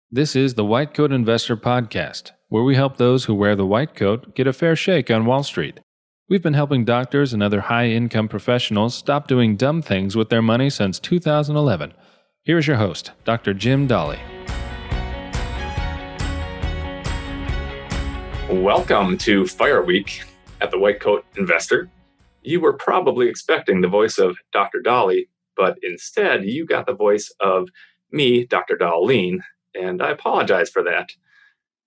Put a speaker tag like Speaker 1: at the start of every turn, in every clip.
Speaker 1: This is the White Coat Investor Podcast, where we help those who wear the white coat get a fair shake on Wall Street. We've been helping doctors and other high-income professionals stop doing dumb things with their money since 2011. Here's your host, Dr. Jim Dolly.
Speaker 2: Welcome to Fire Week at the White Coat Investor. You were probably expecting the voice of Dr. Dolly, but instead you got the voice of me, Dr. Darlene, and I apologize for that.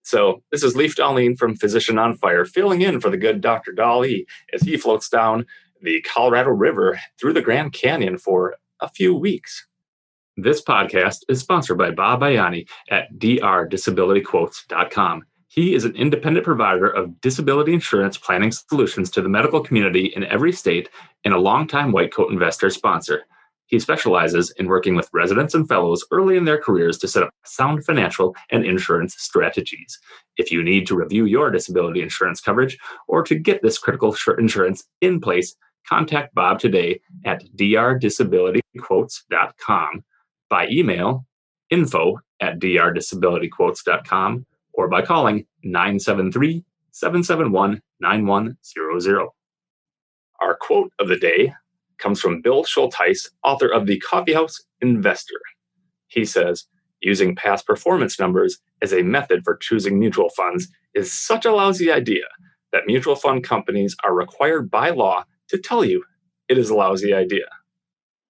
Speaker 2: So this is Leaf Darlene from Physician on Fire, filling in for the good Dr. Dolly as he floats down the Colorado River through the Grand Canyon for a few weeks. This podcast is sponsored by Bob Ayani at drdisabilityquotes.com. He is an independent provider of disability insurance planning solutions to the medical community in every state and a longtime White Coat Investor sponsor. He specializes in working with residents and fellows early in their careers to set up sound financial and insurance strategies. If you need to review your disability insurance coverage or to get this critical insurance in place, contact Bob today at drdisabilityquotes.com, by email info@drdisabilityquotes.com, or by calling 973-771-9100. Our quote of the day comes from Bill Schultheis, author of The Coffeehouse Investor. He says, using past performance numbers as a method for choosing mutual funds is such a lousy idea that mutual fund companies are required by law to tell you it is a lousy idea.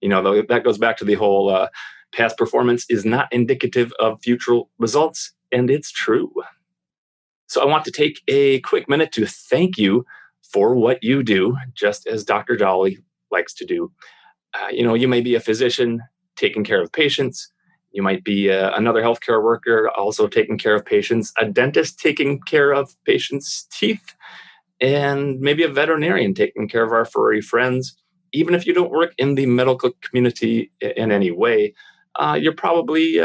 Speaker 2: You know, that goes back to the whole past performance is not indicative of future results, and it's true. So I want to take a quick minute to thank you for what you do, just as Dr. Dolly likes to do. You may be a physician taking care of patients. You might be another healthcare worker also taking care of patients, a dentist taking care of patients' teeth, and maybe a veterinarian taking care of our furry friends. Even if you don't work in the medical community in any way, you're probably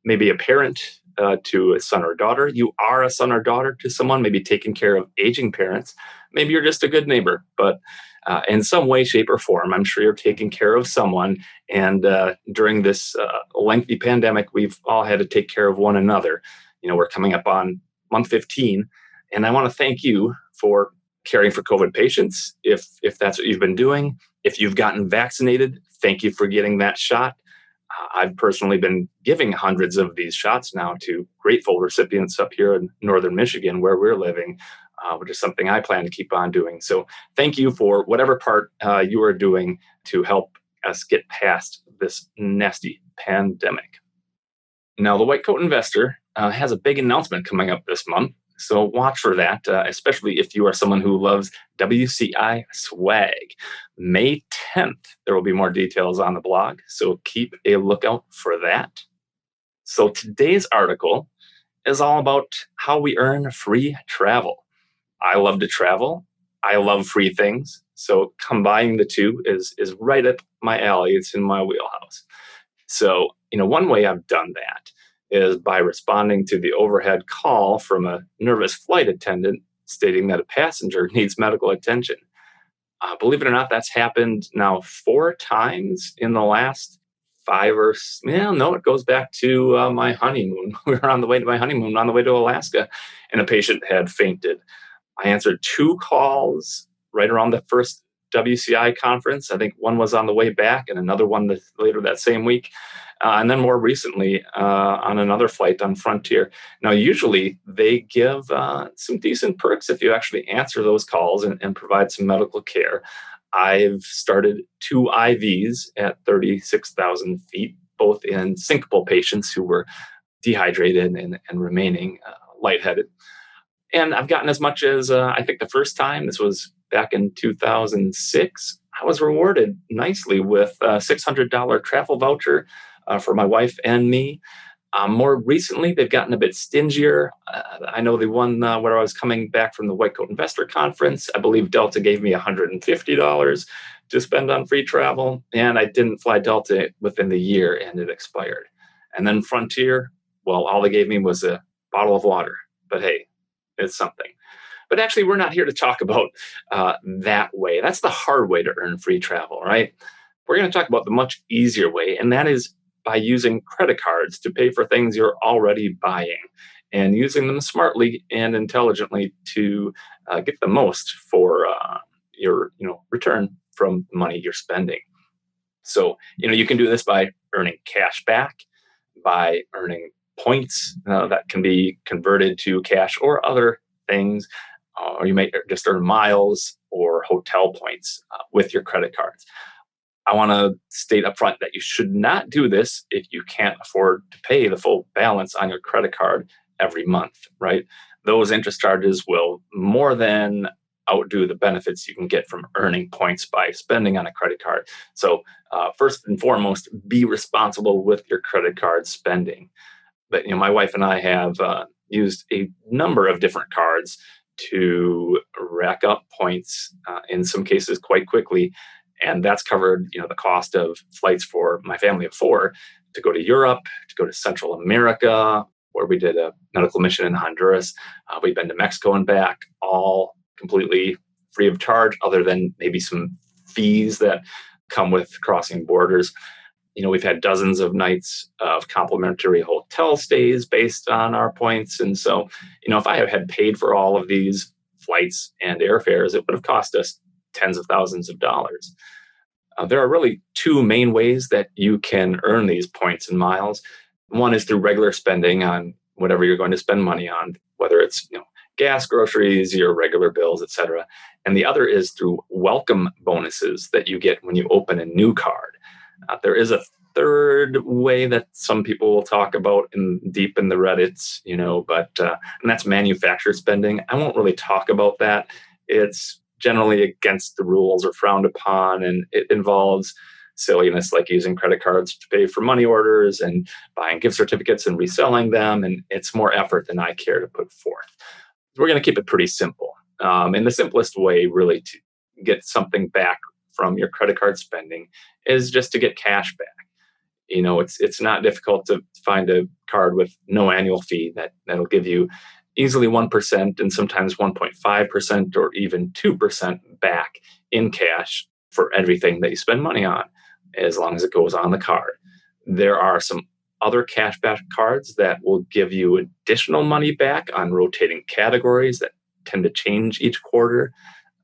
Speaker 2: maybe a parent to a son or daughter. You are a son or daughter to someone, maybe taking care of aging parents. Maybe you're just a good neighbor, but in some way, shape, or form, I'm sure you're taking care of someone. And during this lengthy pandemic, we've all had to take care of one another. You know, we're coming up on month 15, and I want to thank you for caring for COVID patients, if that's what you've been doing. If you've gotten vaccinated, thank you for getting that shot. I've personally been giving hundreds of these shots now to grateful recipients up here in northern Michigan, where we're living, which is something I plan to keep on doing. So thank you for whatever part you are doing to help us get past this nasty pandemic. Now, the White Coat Investor has a big announcement coming up this month. So watch for that, especially if you are someone who loves WCI swag. May 10th, there will be more details on the blog, so keep a lookout for that. So today's article is all about how we earn free travel. I love to travel. I love free things. So combining the two is right up my alley. It's in my wheelhouse. So, one way I've done that is by responding to the overhead call from a nervous flight attendant stating that a passenger needs medical attention. Believe it or not, that's happened now 4 times in the last 5 or... no, it goes back to my honeymoon. We were on the way to my honeymoon, on the way to Alaska, and a patient had fainted. I answered 2 calls right around the first WCI conference. I think one was on the way back and another one later that same week. And then more recently on another flight on Frontier. Now, usually they give some decent perks if you actually answer those calls and provide some medical care. I've started 2 IVs at 36,000 feet, both in syncopal patients who were dehydrated and remaining lightheaded. And I've gotten as much as, I think the first time, this was back in 2006, I was rewarded nicely with a $600 travel voucher for my wife and me. More recently, they've gotten a bit stingier. I know the one where I was coming back from the White Coat Investor Conference, I believe Delta gave me $150 to spend on free travel, and I didn't fly Delta within the year, and it expired. And then Frontier, well, all they gave me was a bottle of water. But hey, it's something. But actually, we're not here to talk about that way. That's the hard way to earn free travel, right? We're going to talk about the much easier way, and that is by using credit cards to pay for things you're already buying and using them smartly and intelligently to get the most for your return from money you're spending. So, you can do this by earning cash back, by earning points that can be converted to cash or other things, or you may just earn miles or hotel points with your credit cards. I want to state up front that you should not do this if you can't afford to pay the full balance on your credit card every month, right? Those interest charges will more than outdo the benefits you can get from earning points by spending on a credit card. So, first and foremost, be responsible with your credit card spending. But my wife and I have used a number of different cards to rack up points in some cases quite quickly, and that's covered the cost of flights for my family of four to go to Europe, to go to Central America, where we did a medical mission in Honduras. We've been to Mexico and back, all completely free of charge, other than maybe some fees that come with crossing borders. We've had dozens of nights of complimentary hotel stays based on our points. And so, if I had paid for all of these flights and airfares, it would have cost us tens of thousands of dollars. There are really two main ways that you can earn these points and miles. One is through regular spending on whatever you're going to spend money on, whether it's gas, groceries, your regular bills, etc. And the other is through welcome bonuses that you get when you open a new card. There is a third way that some people will talk about deep in the Reddits, and that's manufacturer spending. I won't really talk about that. It's generally against the rules or frowned upon, and it involves silliness like using credit cards to pay for money orders and buying gift certificates and reselling them, and it's more effort than I care to put forth. We're going to keep it pretty simple. And the simplest way really to get something back from your credit card spending is just to get cash back. It's not difficult to find a card with no annual fee that'll give you easily 1% and sometimes 1.5% or even 2% back in cash for everything that you spend money on, as long as it goes on the card. There are some other cashback cards that will give you additional money back on rotating categories that tend to change each quarter.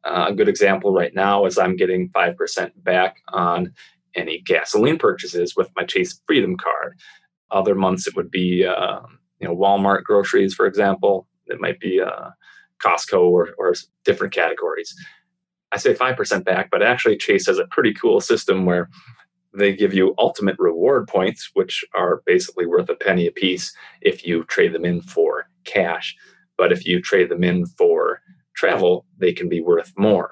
Speaker 2: A good example right now is I'm getting 5% back on any gasoline purchases with my Chase Freedom card. Other months it would be Walmart groceries, for example. It might be Costco or different categories. I say 5% back, but actually Chase has a pretty cool system where they give you ultimate reward points, which are basically worth a penny a piece if you trade them in for cash. But if you trade them in for travel, they can be worth more.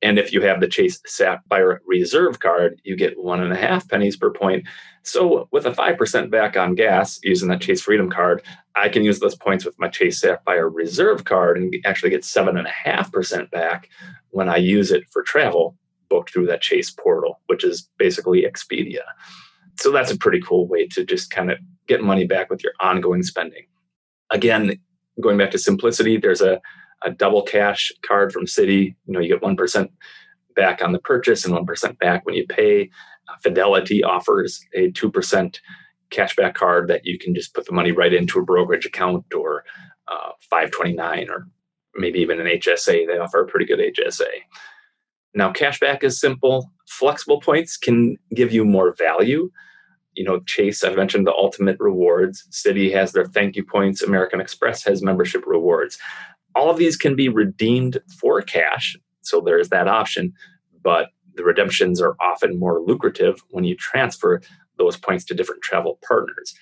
Speaker 2: And if you have the Chase Sapphire Reserve card, you get 1.5 pennies per point. So with a 5% back on gas using that Chase Freedom card, I can use those points with my Chase Sapphire Reserve card and actually get 7.5% back when I use it for travel booked through that Chase portal, which is basically Expedia. So that's a pretty cool way to just kind of get money back with your ongoing spending. Again, going back to simplicity, there's a double cash card from Citi. You get 1% back on the purchase and 1% back when you pay. Fidelity offers a 2% cashback card that you can just put the money right into a brokerage account or 529 or maybe even an HSA. They offer a pretty good HSA. Now, cashback is simple. Flexible points can give you more value. Chase, I've mentioned the ultimate rewards. Citi has their thank you points. American Express has membership rewards. All of these can be redeemed for cash, so there's that option, but the redemptions are often more lucrative when you transfer those points to different travel partners.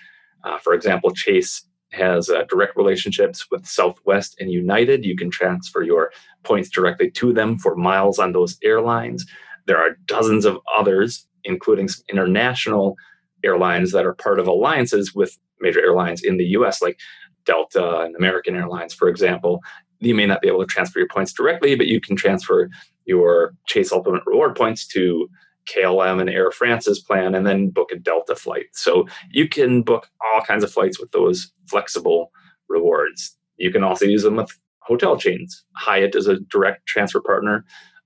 Speaker 2: For example, Chase has direct relationships with Southwest and United. You can transfer your points directly to them for miles on those airlines. There are dozens of others, including some international airlines that are part of alliances with major airlines in the US, like Delta and American Airlines, for example. You may not be able to transfer your points directly, but you can transfer your Chase Ultimate Reward points to KLM and Air France's plan and then book a Delta flight. So you can book all kinds of flights with those flexible rewards. You can also use them with hotel chains. Hyatt is a direct transfer partner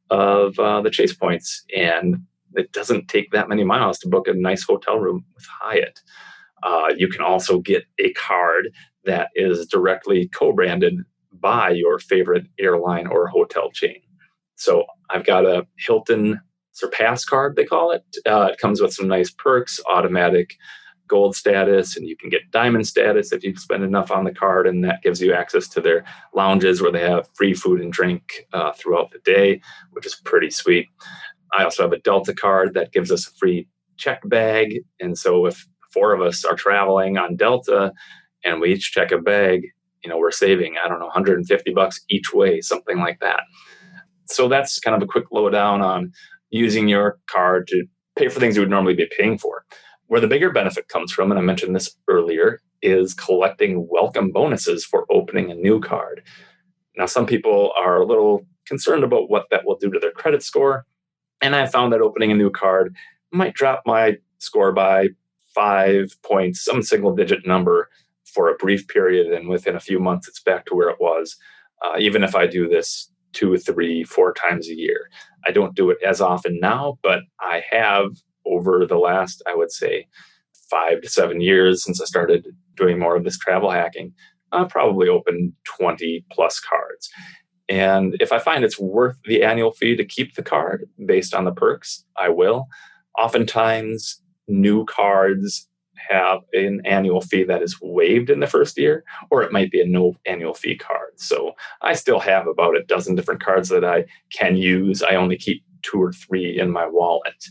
Speaker 2: of the Chase points, and it doesn't take that many miles to book a nice hotel room with Hyatt. You can also get a card that is directly co-branded by your favorite airline or hotel chain. So I've got a Hilton Surpass card, they call it. It comes with some nice perks, automatic gold status, and you can get diamond status if you spend enough on the card, and that gives you access to their lounges where they have free food and drink throughout the day, which is pretty sweet. I also have a Delta card that gives us a free check bag, and so if four of us are traveling on Delta and we each check a bag, we're saving, I don't know, $150 each way, something like that. So that's kind of a quick lowdown on using your card to pay for things you would normally be paying for. Where the bigger benefit comes from, and I mentioned this earlier, is collecting welcome bonuses for opening a new card. Now, some people are a little concerned about what that will do to their credit score. And I found that opening a new card might drop my score by 5 points, some single digit number for a brief period. And within a few months, it's back to where it was, even if I do this 2, 3, 4 times a year. I don't do it as often now, but I have over the last, I would say, 5 to 7 years since I started doing more of this travel hacking. I've probably opened 20 plus cards. And if I find it's worth the annual fee to keep the card based on the perks, I will. Oftentimes, new cards have an annual fee that is waived in the first year, or it might be a no annual fee card. So I still have about a dozen different cards that I can use. I only keep 2 or 3 in my wallet.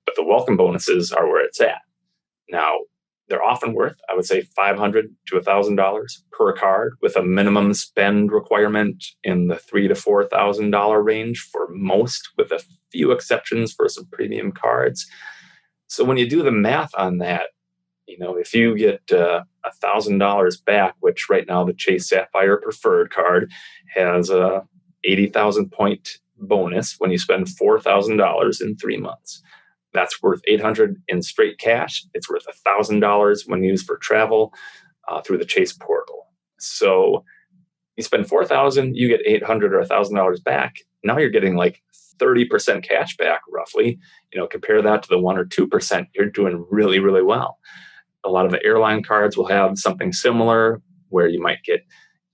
Speaker 2: But the welcome bonuses are where it's at. Now, they're often worth, I would say, $500 to $1,000 per card, with a minimum spend requirement in the $3,000 to $4,000 range for most, with a few exceptions for some premium cards. So when you do the math on that, if you get $1,000 back, which right now the Chase Sapphire Preferred card has a 80,000 point bonus when you spend $4,000 in 3 months. That's worth $800 in straight cash. It's worth $1,000 when used for travel through the Chase portal. So you spend $4,000, you get $800 or $1,000 back. Now you're getting like 30% cash back, roughly. Compare that to the 1 or 2%. You're doing really, really well. A lot of the airline cards will have something similar, where you might get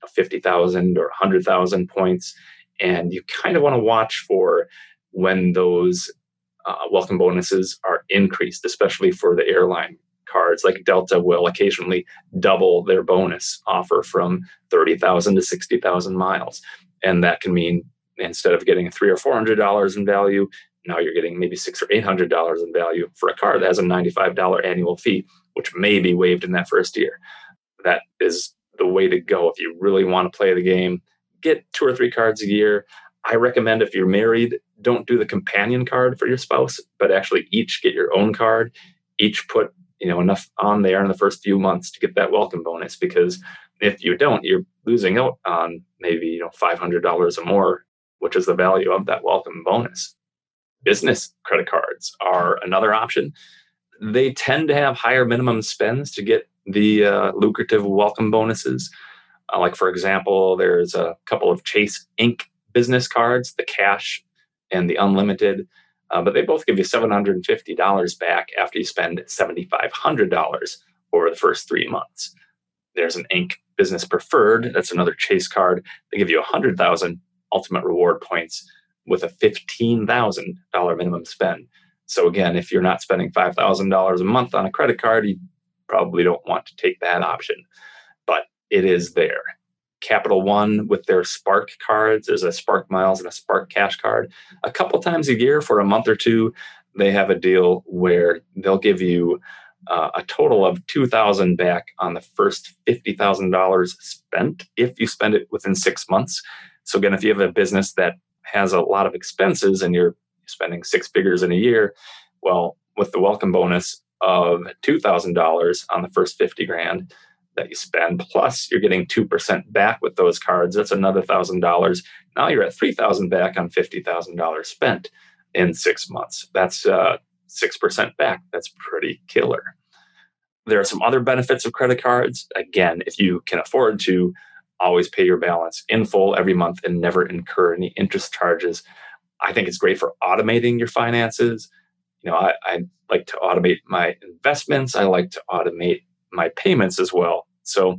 Speaker 2: 50,000 or 100,000 points, and you kind of want to watch for when those welcome bonuses are increased, especially for the airline cards. Like Delta will occasionally double their bonus offer from 30,000 to 60,000 miles. And that can mean instead of getting $300 or $400 in value, now you're getting maybe $600 or $800 in value for a card that has a $95 annual fee, which may be waived in that first year. That is the way to go if you really want to play the game. Get 2 or 3 cards a year. I recommend if you're married, don't do the companion card for your spouse, but actually each get your own card. Each put enough on there in the first few months to get that welcome bonus, because if you don't, you're losing out on maybe $500 or more, which is the value of that welcome bonus. Business credit cards are another option. They tend to have higher minimum spends to get the lucrative welcome bonuses. Like, for example, there's a couple of Chase Inc. business cards, the cash and the unlimited, but they both give you $750 back after you spend $7,500 over the first 3 months. There's an Inc. Business Preferred. That's another Chase card. They give you 100,000 ultimate reward points with a $15,000 minimum spend. So again, if you're not spending $5,000 a month on a credit card, you probably don't want to take that option, but it is there. Capital One with their Spark cards, there's a Spark Miles and a Spark Cash card. A couple times a year for a month or two, they have a deal where they'll give you a total of $2,000 back on the first $50,000 spent if you spend it within 6 months. So again, if you have a business that has a lot of expenses and you're spending 6 figures in a year, well, with the welcome bonus of $2,000 on the first 50 grand that you spend, plus you're getting 2% back with those cards, that's another $1,000. Now you're at $3,000 back on $50,000 spent in 6 months. That's 6% back. That's pretty killer. There are some other benefits of credit cards. Again, if you can afford to, always pay your balance in full every month and never incur any interest charges. I think it's great for automating your finances. I like to automate my investments. I like to automate my payments as well. So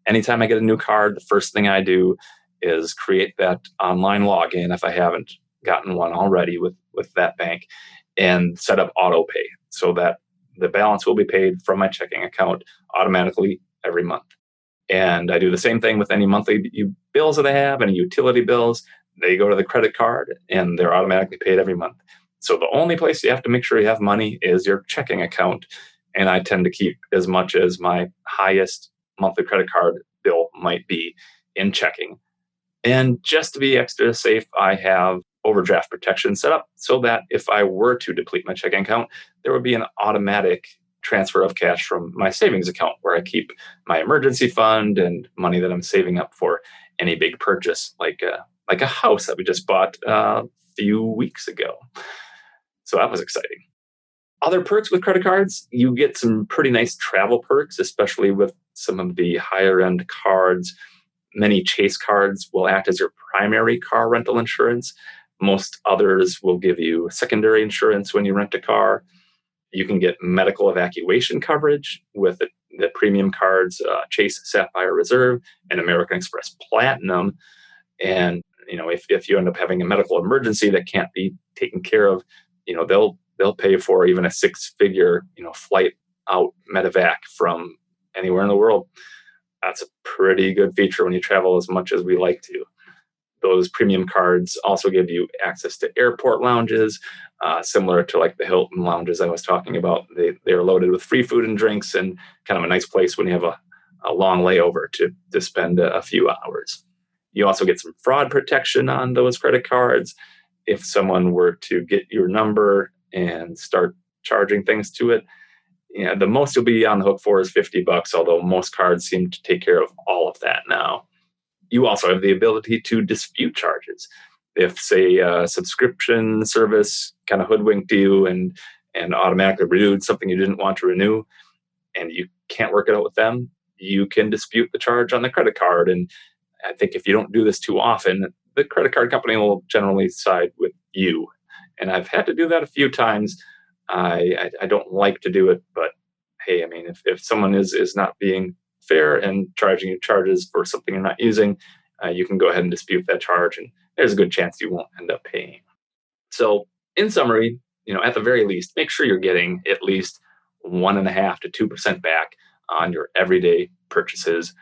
Speaker 2: anytime I get a new card, the first thing I do is create that online login if I haven't gotten one already with that bank, and set up auto pay so that the balance will be paid from my checking account automatically every month. And I do the same thing with any monthly bills that I have, any utility bills. They go to the credit card and they're automatically paid every month. So the only place you have to make sure you have money is your checking account. And I tend to keep as much as my highest monthly credit card bill might be in checking. And just to be extra safe, I have overdraft protection set up so that if I were to deplete my checking account, there would be an automatic transfer of cash from my savings account where I keep my emergency fund and money that I'm saving up for any big purchase, like a house that we just bought a few weeks ago. So that was exciting. Other perks with credit cards, you get some pretty nice travel perks, especially with some of the higher end cards. Many Chase cards will act as your primary car rental insurance. Most others will give you secondary insurance when you rent a car. You can get medical evacuation coverage with the premium cards, Chase Sapphire Reserve and American Express Platinum. And if you end up having a medical emergency that can't be taken care of, they'll pay for even a six-figure flight out medevac from anywhere in the world. That's a pretty good feature when you travel as much as we like to. Those premium cards also give you access to airport lounges, similar to like the Hilton lounges I was talking about. They're loaded with free food and drinks and kind of a nice place when you have a long layover to spend a few hours. You also get some fraud protection on those credit cards. If someone were to get your number and start charging things to it, the most you'll be on the hook for is $50, although most cards seem to take care of all of that now. You also have the ability to dispute charges. If, say, a subscription service kind of hoodwinked you and automatically renewed something you didn't want to renew, and you can't work it out with them, you can dispute the charge on the credit card. And I think if you don't do this too often, the credit card company will generally side with you. And I've had to do that a few times. I don't like to do it, but hey, I mean, if someone is not being fair and charging you charges for something you're not using, you can go ahead and dispute that charge, and there's a good chance you won't end up paying. So, in summary, at the very least, make sure you're getting at least 1.5% to 2% back on your everyday purchases.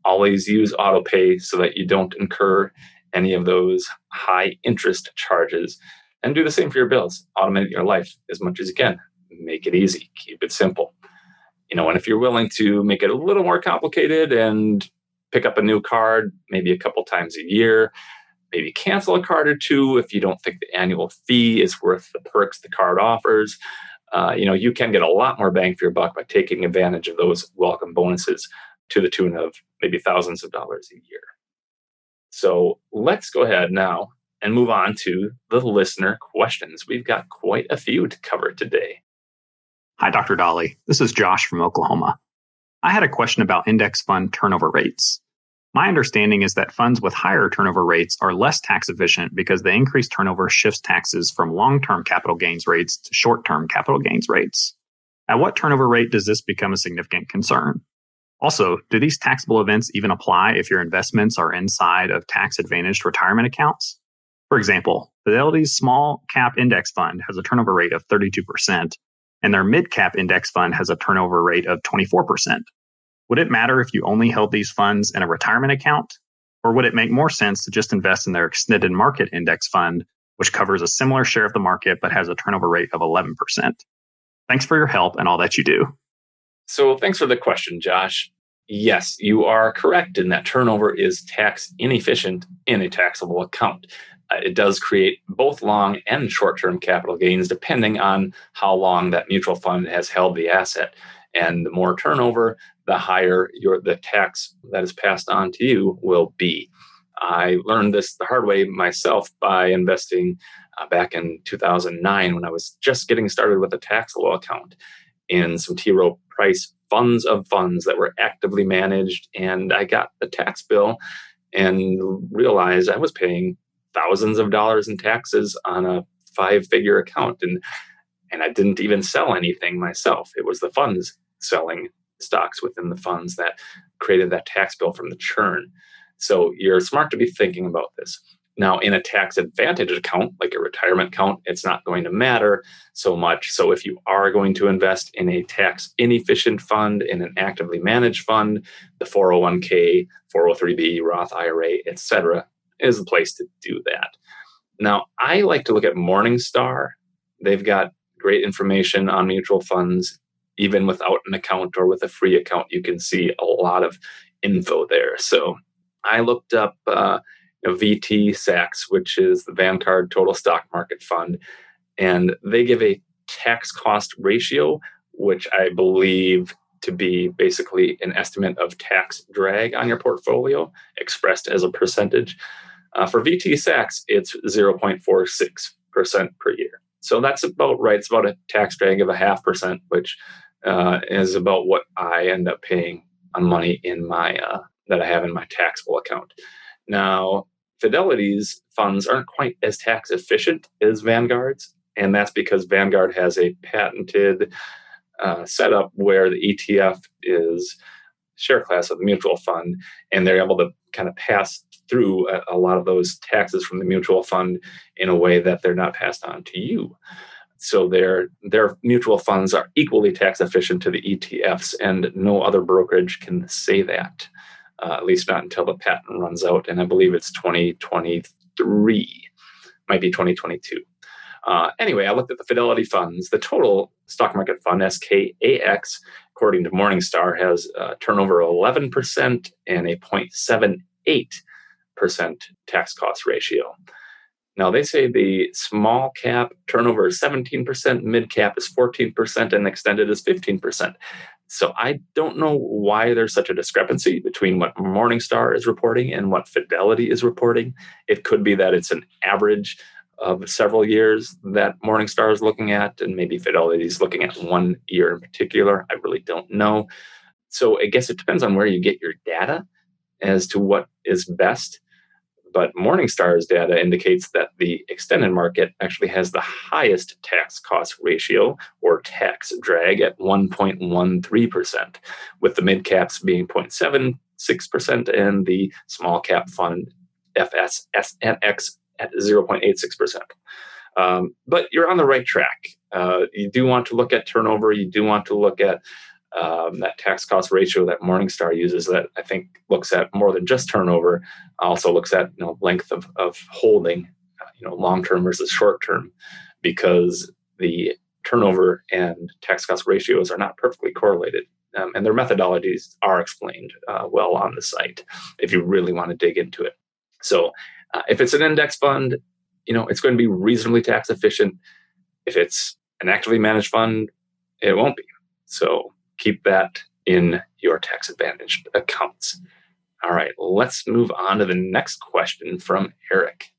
Speaker 2: Always use auto pay so that you don't incur any of those high interest charges. And do the same for your bills. Automate your life as much as you can. Make it easy. Keep it simple. And if you're willing to make it a little more complicated and pick up a new card maybe a couple times a year, maybe cancel a card or two if you don't think the annual fee is worth the perks the card offers, you can get a lot more bang for your buck by taking advantage of those welcome bonuses to the tune of maybe thousands of dollars a year. So let's go ahead now and move on to the listener questions. We've got quite a few to cover today.
Speaker 3: Hi, Dr. Dolly. This is Josh from Oklahoma. I had a question about index fund turnover rates. My understanding is that funds with higher turnover rates are less tax efficient because the increased turnover shifts taxes from long-term capital gains rates to short-term capital gains rates. At what turnover rate does this become a significant concern? Also, do these taxable events even apply if your investments are inside of tax-advantaged retirement accounts? For example, Fidelity's small cap index fund has a turnover rate of 32%, and their mid cap index fund has a turnover rate of 24%. Would it matter if you only held these funds in a retirement account? Or would it make more sense to just invest in their extended market index fund, which covers a similar share of the market but has a turnover rate of 11%? Thanks for your help and all that you do.
Speaker 2: So thanks for the question, Josh. Yes, you are correct in that turnover is tax inefficient in a taxable account. It does create both long and short-term capital gains depending on how long that mutual fund has held the asset. And the more turnover, the higher the tax that is passed on to you will be. I learned this the hard way myself by investing back in 2009 when I was just getting started with a taxable account in some T. Rowe Price funds of funds that were actively managed. And I got the tax bill and realized I was paying thousands of dollars in taxes on a 5-figure account. And And I didn't even sell anything myself. It was the funds selling stocks within the funds that created that tax bill from the churn. So you're smart to be thinking about this. Now, in a tax advantage account, like a retirement account, it's not going to matter so much. So if you are going to invest in a tax inefficient fund, in an actively managed fund, the 401k, 403b, Roth IRA, etc., is the place to do that. Now, I like to look at Morningstar. They've got great information on mutual funds. Even without an account or with a free account, you can see a lot of info there. So I looked up VT SAX, which is the Vanguard Total Stock Market Fund, and they give a tax cost ratio, which I believe to be basically an estimate of tax drag on your portfolio expressed as a percentage. For VT SAX, it's 0.46% per year. So that's about right. It's about a tax drag of 0.5%, which is about what I end up paying on money in my that I have in my taxable account. Now, Fidelity's funds aren't quite as tax efficient as Vanguard's, and that's because Vanguard has a patented setup where the ETF is share class of the mutual fund, and they're able to kind of pass through a lot of those taxes from the mutual fund in a way that they're not passed on to you. So their mutual funds are equally tax efficient to the ETFs, and no other brokerage can say that, at least not until the patent runs out. And I believe it's 2023, might be 2022. Anyway, I looked at the Fidelity funds. The total stock market fund, SKAX, according to Morningstar, has turnover 11% and a 0.78% tax cost ratio. Now, they say the small cap turnover is 17%, mid cap is 14%, and extended is 15%. So I don't know why there's such a discrepancy between what Morningstar is reporting and what Fidelity is reporting. It could be that it's an average of several years that Morningstar is looking at, and maybe Fidelity is looking at 1 year in particular. I really don't know. So I guess it depends on where you get your data as to what is best. But Morningstar's data indicates that the extended market actually has the highest tax cost ratio or tax drag at 1.13%, with the mid caps being 0.76% and the small cap fund FSSNX at 0.86%. But you're on the right track. You do want to look at turnover. You do want to look at that tax cost ratio that Morningstar uses, that I think looks at more than just turnover, also looks at length of holding, long term versus short term, because the turnover and tax cost ratios are not perfectly correlated, and their methodologies are explained well on the site if you really want to dig into it. So if it's an index fund, it's going to be reasonably tax efficient. If it's an actively managed fund, it won't be. So keep that in your tax advantaged accounts. All right, let's move on to the next question from Eric.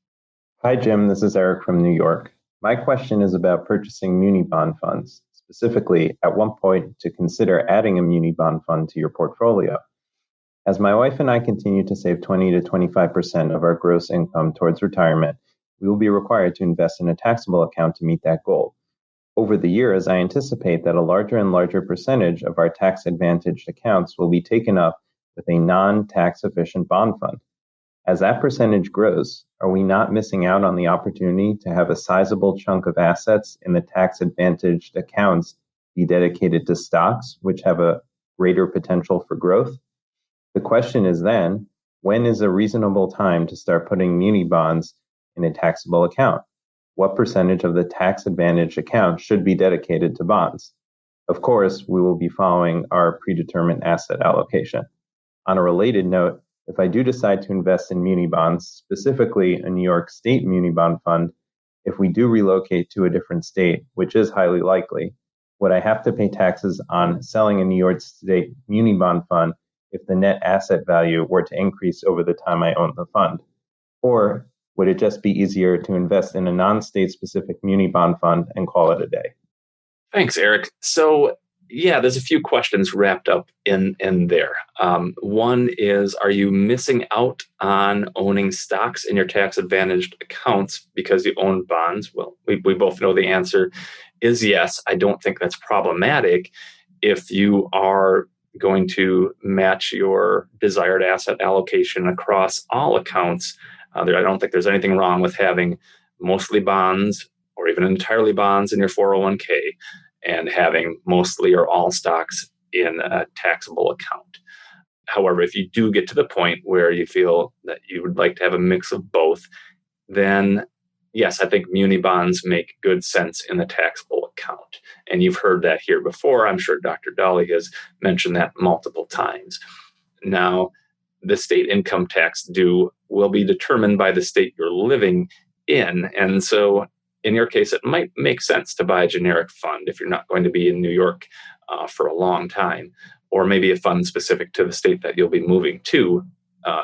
Speaker 4: Hi, Jim. This is Eric from New York. My question is about purchasing muni bond funds, specifically at one point to consider adding a muni bond fund to your portfolio. As my wife and I continue to save 20 to 25% of our gross income towards retirement, we will be required to invest in a taxable account to meet that goal. Over the years, I anticipate that a larger and larger percentage of our tax-advantaged accounts will be taken up with a non-tax efficient bond fund. As that percentage grows, are we not missing out on the opportunity to have a sizable chunk of assets in the tax-advantaged accounts be dedicated to stocks, which have a greater potential for growth? The question is then, when is a reasonable time to start putting muni bonds in a taxable account? What percentage of the tax-advantaged account should be dedicated to bonds? Of course, we will be following our predetermined asset allocation. On a related note, if I do decide to invest in muni bonds, specifically a New York State muni bond fund, if we do relocate to a different state, which is highly likely, would I have to pay taxes on selling a New York State muni bond fund if the net asset value were to increase over the time I own the fund? Or would it just be easier to invest in a non-state specific muni bond fund and call it a day?
Speaker 2: Thanks, Eric. So, there's a few questions wrapped up in there. One is, are you missing out on owning stocks in your tax-advantaged accounts because you own bonds? Well, we both know the answer is yes. I don't think that's problematic if you are going to match your desired asset allocation across all accounts. I don't think there's anything wrong with having mostly bonds or even entirely bonds in your 401k and having mostly or all stocks in a taxable account. However, if you do get to the point where you feel that you would like to have a mix of both, then yes, I think muni bonds make good sense in the taxable account. And you've heard that here before. I'm sure Dr. Dolly has mentioned that multiple times. Now, the state income tax due will be determined by the state you're living in. And so in your case, it might make sense to buy a generic fund if you're not going to be in New York for a long time, or maybe a fund specific to the state that you'll be moving to,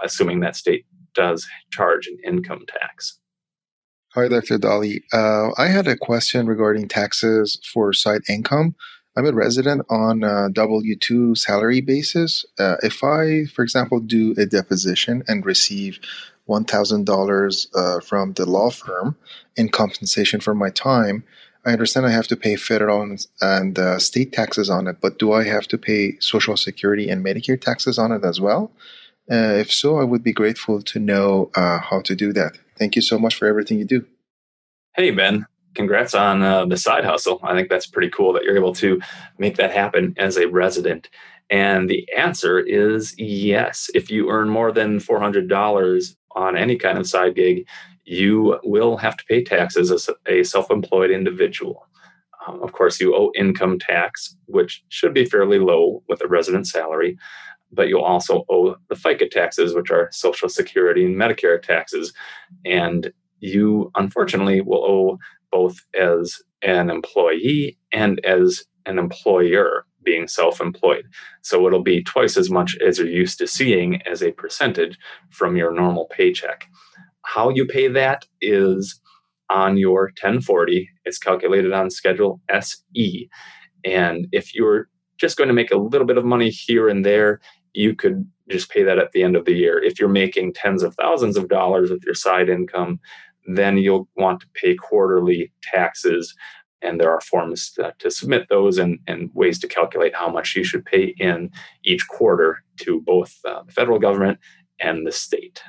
Speaker 2: assuming that state does charge an income tax.
Speaker 5: Hi, Dr. Dolly. I had a question regarding taxes for side income. I'm a resident on a W-2 salary basis. If I, for example, do a deposition and receive $1,000 from the law firm in compensation for my time, I understand I have to pay federal and state taxes on it, but do I have to pay Social Security and Medicare taxes on it as well? If so, I would be grateful to know how to do that. Thank you so much for everything you do.
Speaker 2: Hey, Ben. Congrats on the side hustle. I think that's pretty cool that you're able to make that happen as a resident. And the answer is yes. If you earn more than $400 on any kind of side gig, you will have to pay taxes as a self-employed individual. Of course, you owe income tax, which should be fairly low with a resident salary, but you'll also owe the FICA taxes, which are Social Security and Medicare taxes. And you, unfortunately, will owe both as an employee and as an employer, being self-employed. So it'll be twice as much as you're used to seeing as a percentage from your normal paycheck. How you pay that is on your 1040. It's calculated on Schedule SE. And if you're just going to make a little bit of money here and there, you could just pay that at the end of the year. If you're making tens of thousands of dollars with your side income, then you'll want to pay quarterly taxes. And there are forms to submit those and ways to calculate how much you should pay in each quarter to both the federal government and the state.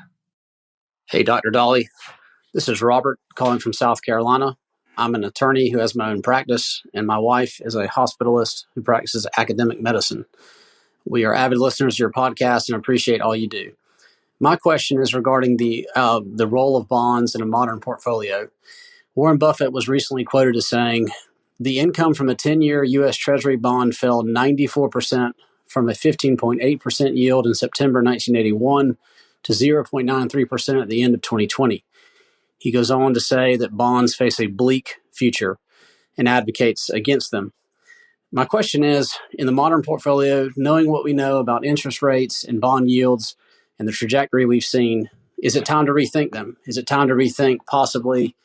Speaker 6: Hey, Dr. Dolly. This is Robert calling from South Carolina. I'm an attorney who has my own practice, and my wife is a hospitalist who practices academic medicine. We are avid listeners to your podcast and appreciate all you do. My question is regarding the role of bonds in a modern portfolio. Warren Buffett was recently quoted as saying, the income from a 10-year U.S. Treasury bond fell 94% from a 15.8% yield in September 1981 to 0.93% at the end of 2020. He goes on to say that bonds face a bleak future and advocates against them. My question is, in the modern portfolio, knowing what we know about interest rates and bond yields and the trajectory we've seen, is it time to rethink them? Is it time to rethink possibly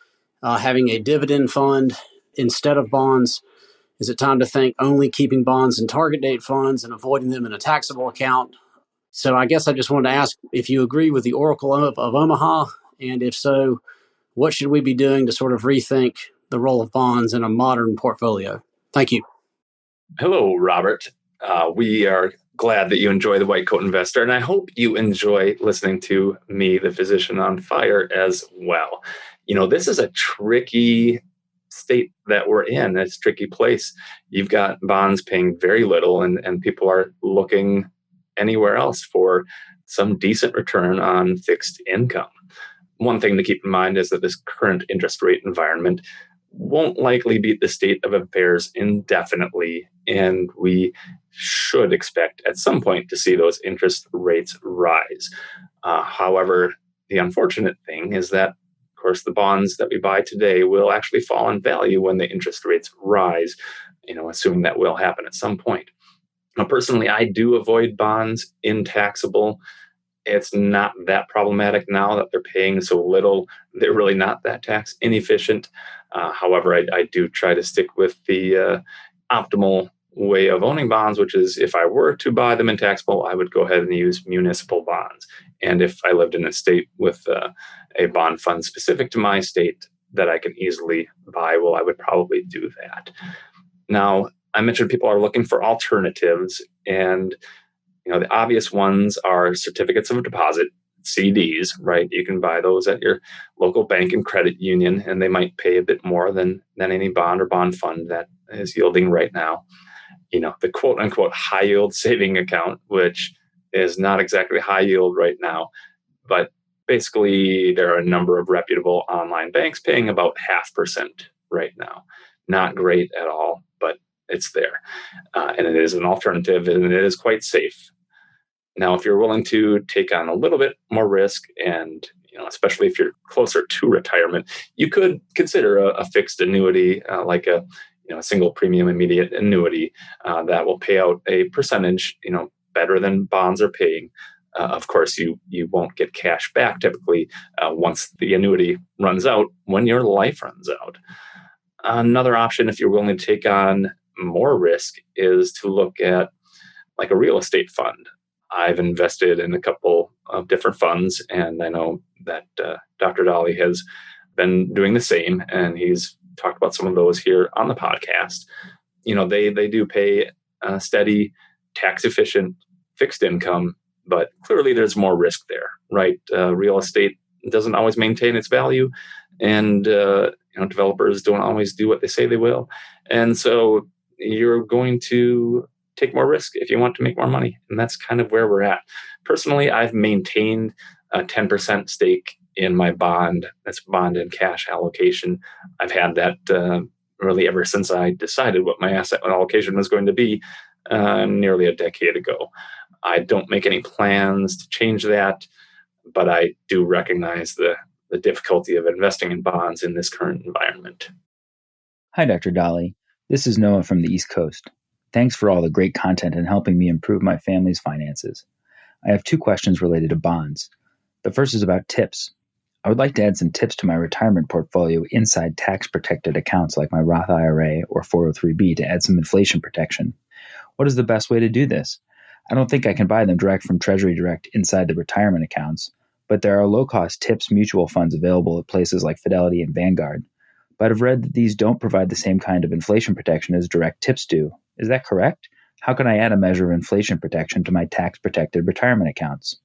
Speaker 6: having a dividend fund instead of bonds? Is it time to think only keeping bonds in target date funds and avoiding them in a taxable account? So I guess I just wanted to ask if you agree with the Oracle of Omaha, and if so, what should we be doing to sort of rethink the role of bonds in a modern portfolio? Thank you.
Speaker 2: Hello, Robert. We are glad that you enjoy the White Coat Investor, and I hope you enjoy listening to me, the physician on fire, as well. You know, this is a tricky state that we're in. It's a tricky place. You've got bonds paying very little, and people are looking anywhere else for some decent return on fixed income. One thing to keep in mind is that this current interest rate environment won't likely be the state of affairs indefinitely, and we should expect at some point to see those interest rates rise. However, the unfortunate thing is that, of course, the bonds that we buy today will actually fall in value when the interest rates rise, assuming that will happen at some point. Now, personally, I do avoid bonds in taxable. It's not that problematic now that they're paying so little. They're really not that tax inefficient. However, I do try to stick with the optimal way of owning bonds, which is if I were to buy them in taxable, I would go ahead and use municipal bonds. And if I lived in a state with a bond fund specific to my state, that I can easily buy, well, I would probably do that. Now, I mentioned people are looking for alternatives, and the obvious ones are certificates of deposit, CDs, right? You can buy those at your local bank and credit union, and they might pay a bit more than any bond or bond fund that is yielding right now. The quote unquote high yield saving account, which is not exactly high yield right now, but basically there are a number of reputable online banks paying about 0.5% right now. Not great at all, but it's there. And it is an alternative, and it is quite safe. Now, if you're willing to take on a little bit more risk, and especially if you're closer to retirement, you could consider a fixed annuity, like a single premium immediate annuity that will pay out a percentage, better than bonds are paying. Of course, you won't get cash back typically once the annuity runs out, when your life runs out. Another option, if you're willing to take on more risk, is to look at like a real estate fund. I've invested in a couple of different funds, and I know that Dr. Dolly has been doing the same, and he's talked about some of those here on the podcast. They do pay steady, tax-efficient, fixed income, but clearly there's more risk there, right? Real estate doesn't always maintain its value, and developers don't always do what they say they will. And so you're going to take more risk if you want to make more money. And that's kind of where we're at. Personally, I've maintained a 10% stake in my bond. That's bond and cash allocation. I've had that really ever since I decided what my asset allocation was going to be nearly a decade ago. I don't make any plans to change that, but I do recognize the difficulty of investing in bonds in this current environment.
Speaker 7: Hi, Dr. Dolly. This is Noah from the East Coast. Thanks for all the great content and helping me improve my family's finances. I have 2 questions related to bonds. The first is about tips. I would like to add some tips to my retirement portfolio inside tax-protected accounts like my Roth IRA or 403b to add some inflation protection. What is the best way to do this? I don't think I can buy them direct from Treasury Direct inside the retirement accounts, but there are low-cost tips mutual funds available at places like Fidelity and Vanguard. But I've read that these don't provide the same kind of inflation protection as direct tips do. Is that correct? How can I add a measure of inflation protection to my tax-protected retirement accounts?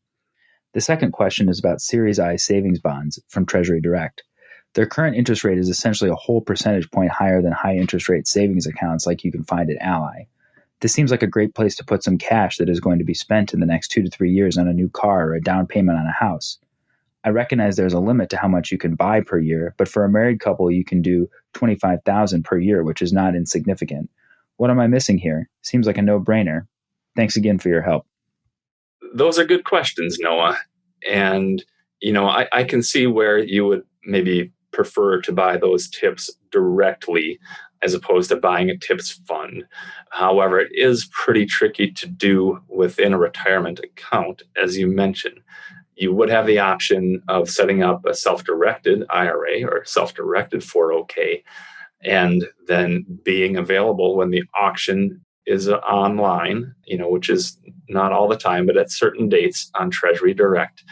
Speaker 7: The second question is about Series I savings bonds from Treasury Direct. Their current interest rate is essentially a whole percentage point higher than high interest rate savings accounts like you can find at Ally. This seems like a great place to put some cash that is going to be spent in the next 2 to 3 years on a new car or a down payment on a house. I recognize there's a limit to how much you can buy per year, but for a married couple, you can do $25,000 per year, which is not insignificant. What am I missing here? Seems like a no-brainer. Thanks again for your help.
Speaker 2: Those are good questions, Noah. And, I can see where you would maybe prefer to buy those tips directly as opposed to buying a tips fund. However, it is pretty tricky to do within a retirement account, as you mentioned. You would have the option of setting up a self-directed IRA or self-directed 401k, and then being available when the auction is online, which is not all the time, but at certain dates on Treasury Direct.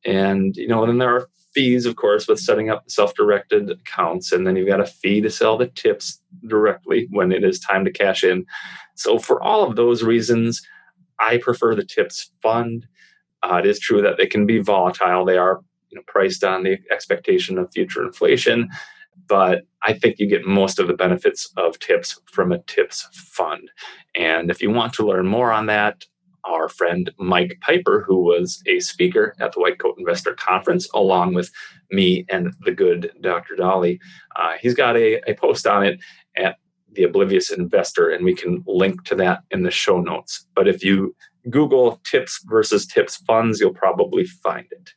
Speaker 2: And, then there are fees, of course, with setting up self-directed accounts. And then you've got a fee to sell the tips directly when it is time to cash in. So for all of those reasons, I prefer the tips fund. It is true that they can be volatile. They are priced on the expectation of future inflation. But I think you get most of the benefits of tips from a tips fund. And if you want to learn more on that, our friend Mike Piper, who was a speaker at the White Coat Investor Conference, along with me and the good Dr. Dolly, he's got a post on it at The Oblivious Investor, and we can link to that in the show notes. But if you Google tips versus tips funds, you'll probably find it.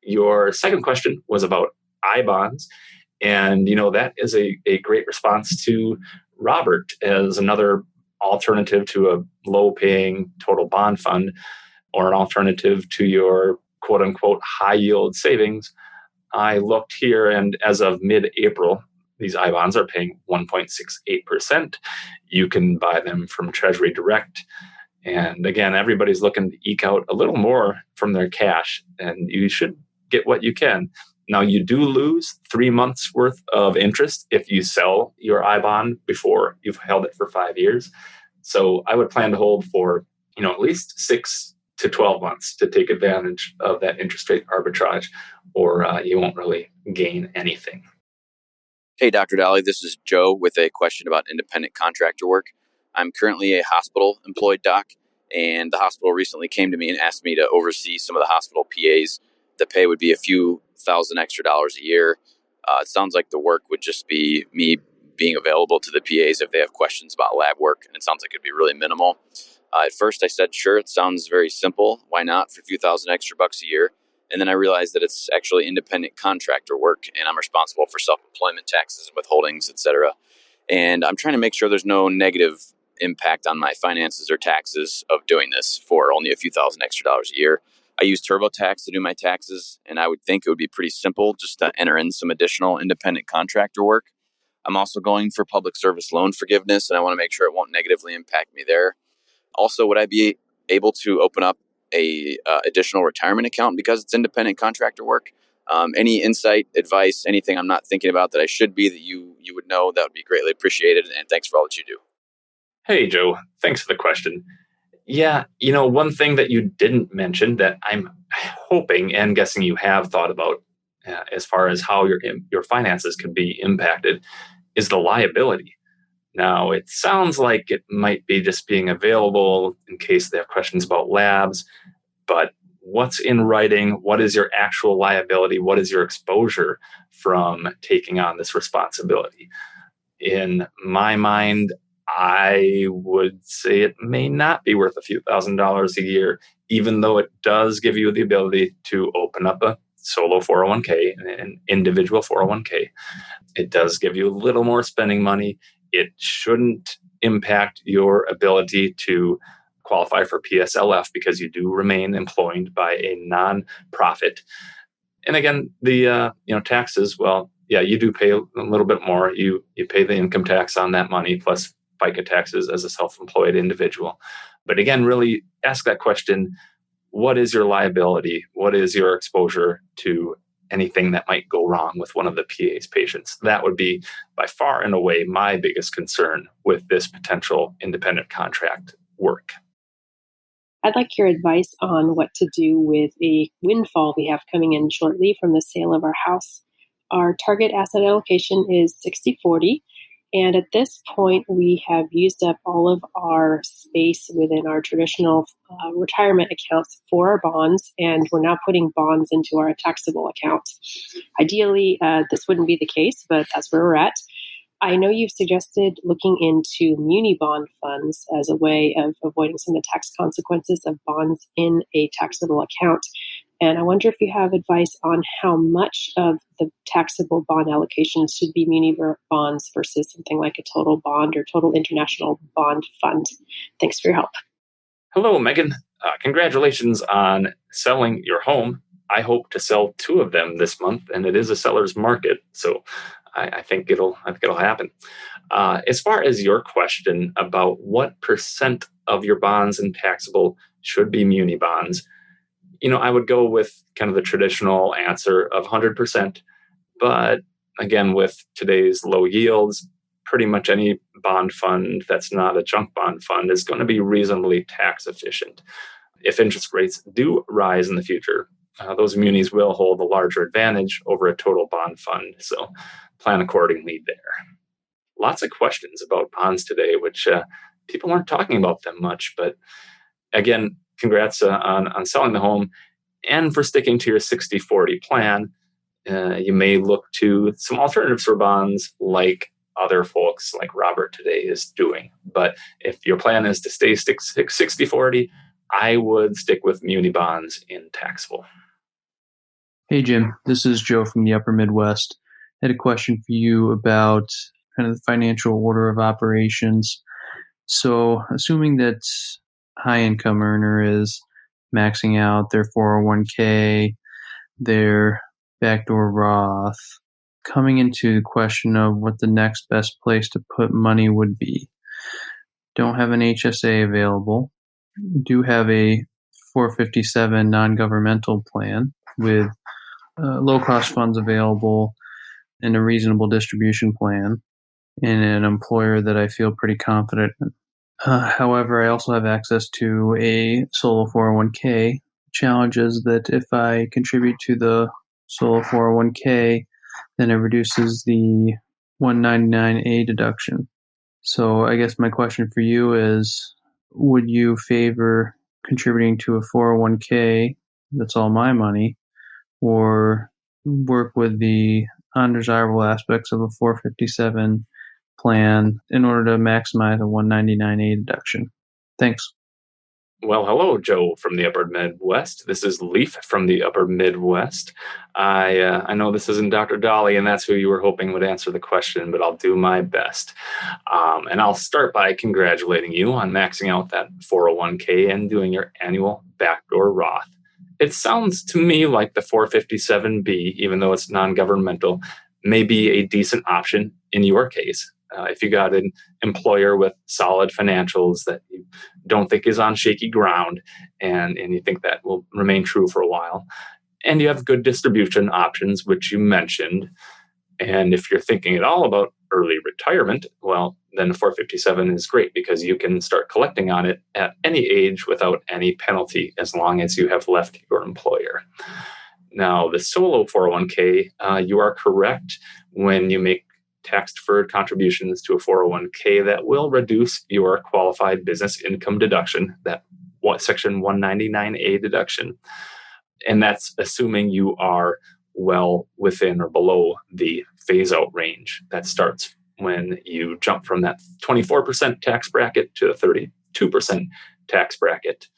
Speaker 2: Your second question was about I-bonds. And, that is a great response to Robert as another alternative to a low-paying total bond fund, or an alternative to your quote-unquote high-yield savings. I looked here, and as of mid-April, these I-bonds are paying 1.68%. You can buy them from Treasury Direct. And again, everybody's looking to eke out a little more from their cash, and you should get what you can. Now, you do lose 3 months worth of interest if you sell your I bond before you've held it for 5 years. So I would plan to hold for, at least 6 to 12 months to take advantage of that interest rate arbitrage, or you won't really gain anything.
Speaker 8: Hey, Dr. Dolly, this is Joe with a question about independent contractor work. I'm currently a hospital employed doc, and the hospital recently came to me and asked me to oversee some of the hospital PAs. The pay would be a few thousand extra dollars a year. It sounds like the work would just be me being available to the PAs if they have questions about lab work, and it sounds like it'd be really minimal. At first I said, sure, it sounds very simple. Why not for a few thousand extra bucks a year? And then I realized that it's actually independent contractor work, and I'm responsible for self-employment taxes and withholdings, etc. And I'm trying to make sure there's no negative impact on my finances or taxes of doing this for only a few thousand extra dollars a year. I use TurboTax to do my taxes, and I would think it would be pretty simple just to enter in some additional independent contractor work. I'm also going for public service loan forgiveness, and I want to make sure it won't negatively impact me there. Also, would I be able to open up a additional retirement account because it's independent contractor work? Any insight, advice, anything I'm not thinking about that I should be that you would know, that would be greatly appreciated. And thanks for all that you do.
Speaker 2: Hey, Joe, thanks for the question. Yeah, one thing that you didn't mention that I'm hoping and guessing you have thought about as far as how your finances could be impacted is the liability. Now, it sounds like it might be just being available in case they have questions about labs, but what's in writing? What is your actual liability? What is your exposure from taking on this responsibility? In my mind, I would say it may not be worth a few $1,000s a year, even though it does give you the ability to open up a solo 401k, an individual 401k. It does give you a little more spending money. It shouldn't impact your ability to qualify for PSLF because you do remain employed by a nonprofit. And again, the taxes, well, yeah, you do pay a little bit more. You pay the income tax on that money plus FICA taxes as a self-employed individual. But again, really ask that question, what is your liability? What is your exposure to anything that might go wrong with one of the PA's patients? That would be by far and away my biggest concern with this potential independent contract work.
Speaker 9: I'd like your advice on what to do with a windfall we have coming in shortly from the sale of our house. Our target asset allocation is 60-40. And at this point, we have used up all of our space within our traditional retirement accounts for our bonds, and we're now putting bonds into our taxable account. Ideally, this wouldn't be the case, but that's where we're at. I know you've suggested looking into muni bond funds as a way of avoiding some of the tax consequences of bonds in a taxable account. And I wonder if you have advice on how much of the taxable bond allocations should be muni bonds versus something like a total bond or total international bond fund. Thanks for your help.
Speaker 2: Hello, Megan. Congratulations on selling your home. I hope to sell 2 of them this month, and it is a seller's market, so I think it'll happen. As far as your question about what percent of your bonds and taxable should be muni bonds, I would go with kind of the traditional answer of 100%. But again, with today's low yields, pretty much any bond fund that's not a junk bond fund is going to be reasonably tax efficient. If interest rates do rise in the future, those munis will hold a larger advantage over a total bond fund. So plan accordingly there. Lots of questions about bonds today, which people aren't talking about them much. But again, congrats on selling the home and for sticking to your 60-40 plan. You may look to some alternatives for bonds like other folks like Robert today is doing. But if your plan is to stick 60-40, I would stick with muni bonds in taxable.
Speaker 10: Hey, Jim. This is Joe from the Upper Midwest. I had a question for you about kind of the financial order of operations. So assuming that high income earner is maxing out their 401k, their backdoor Roth, coming into the question of what the next best place to put money would be. Don't have an HSA available. Do have a 457 non-governmental plan with low-cost funds available and a reasonable distribution plan in an employer that I feel pretty confident in. However, I also have access to a solo 401k. Challenge is that if I contribute to the solo 401k, then it reduces the 199A deduction. So I guess my question for you is, would you favor contributing to a 401k that's all my money, or work with the undesirable aspects of a 457 plan in order to maximize a 199A deduction? Thanks.
Speaker 2: Well, hello, Joe from the Upper Midwest. This is Leaf from the Upper Midwest. I know this isn't Dr. Dolly, and that's who you were hoping would answer the question, but I'll do my best. And I'll start by congratulating you on maxing out that 401k and doing your annual backdoor Roth. It sounds to me like the 457B, even though it's non-governmental, may be a decent option in your case. If you got an employer with solid financials that you don't think is on shaky ground, and you think that will remain true for a while, and you have good distribution options, which you mentioned, and if you're thinking at all about early retirement, well, then 457 is great because you can start collecting on it at any age without any penalty as long as you have left your employer. Now, the solo 401k, you are correct when you make tax-deferred contributions to a 401k that will reduce your qualified business income deduction, that Section 199A deduction. And that's assuming you are well within or below the phase-out range. That starts when you jump from that 24% tax bracket to a 32% tax bracket.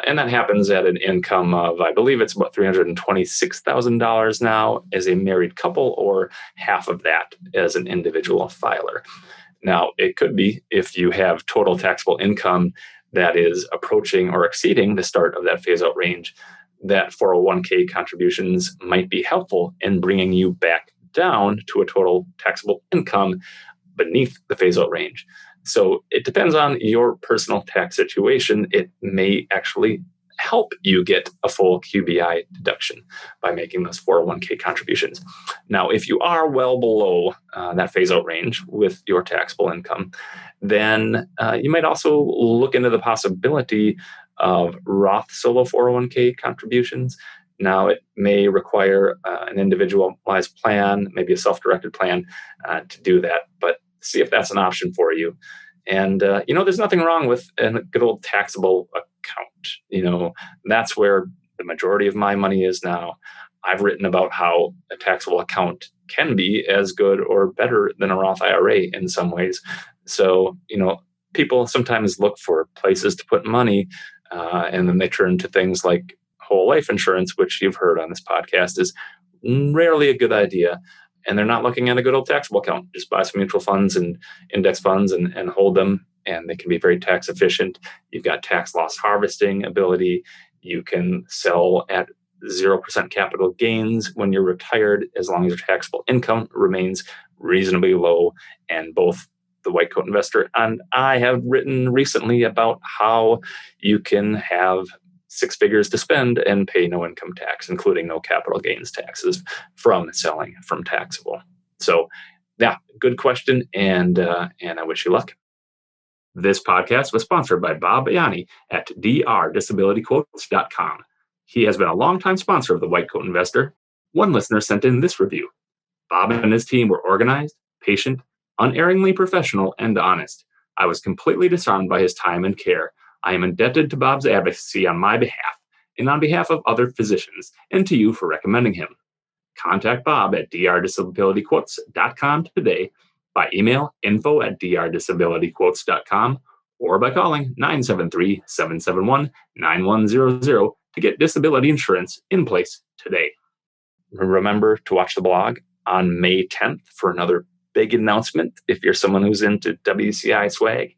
Speaker 2: And that happens at an income of, I believe it's about $326,000 now as a married couple, or half of that as an individual filer. Now, it could be if you have total taxable income that is approaching or exceeding the start of that phase-out range, that 401k contributions might be helpful in bringing you back down to a total taxable income beneath the phase-out range. So it depends on your personal tax situation. It may actually help you get a full QBI deduction by making those 401k contributions. Now, if you are well below that phase-out range with your taxable income, then you might also look into the possibility of Roth solo 401k contributions. Now, it may require an individualized plan, maybe a self-directed plan to do that, but see if that's an option for you. And, there's nothing wrong with a good old taxable account. That's where the majority of my money is now. I've written about how a taxable account can be as good or better than a Roth IRA in some ways. So, people sometimes look for places to put money, and then they turn to things like whole life insurance, which you've heard on this podcast is rarely a good idea. And they're not looking at a good old taxable account. Just buy some mutual funds and index funds and hold them, and they can be very tax efficient. You've got tax loss harvesting ability. You can sell at 0% capital gains when you're retired, as long as your taxable income remains reasonably low. And both the White Coat Investor and I have written recently about how you can have 6 figures to spend and pay no income tax, including no capital gains taxes from selling from taxable. So, yeah, good question, and I wish you luck. This podcast was sponsored by Bob Ayani at drdisabilityquotes.com. He has been a longtime sponsor of the White Coat Investor. One listener sent in this review. Bob and his team were organized, patient, unerringly professional, and honest. I was completely disarmed by his time and care. I am indebted to Bob's advocacy on my behalf and on behalf of other physicians, and to you for recommending him. Contact Bob at drdisabilityquotes.com today by email info@drdisabilityquotes.com or by calling 973-771-9100 to get disability insurance in place today. Remember to watch the blog on May 10th for another big announcement if you're someone who's into WCI swag.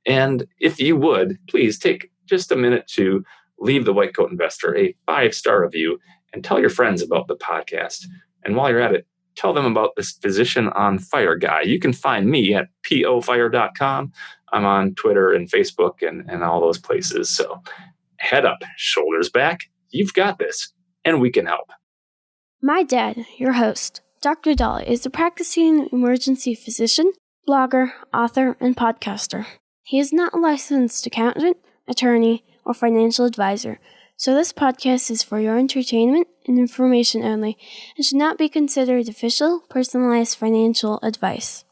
Speaker 2: And if you would, please take just a minute to leave the White Coat Investor a 5-star review and tell your friends about the podcast. And while you're at it, tell them about this Physician on Fire guy. You can find me at pofire.com. I'm on Twitter and Facebook and all those places. So head up, shoulders back. You've got this, and we can help.
Speaker 11: My dad, your host, Dr. Dolly, is a practicing emergency physician, blogger, author, and podcaster. He is not a licensed accountant, attorney, or financial advisor, so this podcast is for your entertainment and information only and should not be considered official, personalized financial advice.